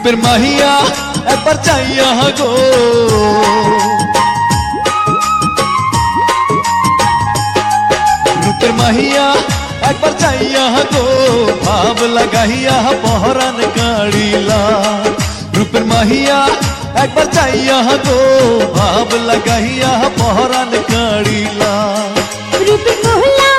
রূপের মাহিয়া একবার চাইয়া গো, রূপের মাহিয়া একবার চাইয়া গো, ভাব লাগাইয়া পহরান কাড়িলা। রূপের মাহিয়া একবার চাইয়া গো, ভাব লাগাইয়া পহরান কাড়িলা। রূপের মহল্লা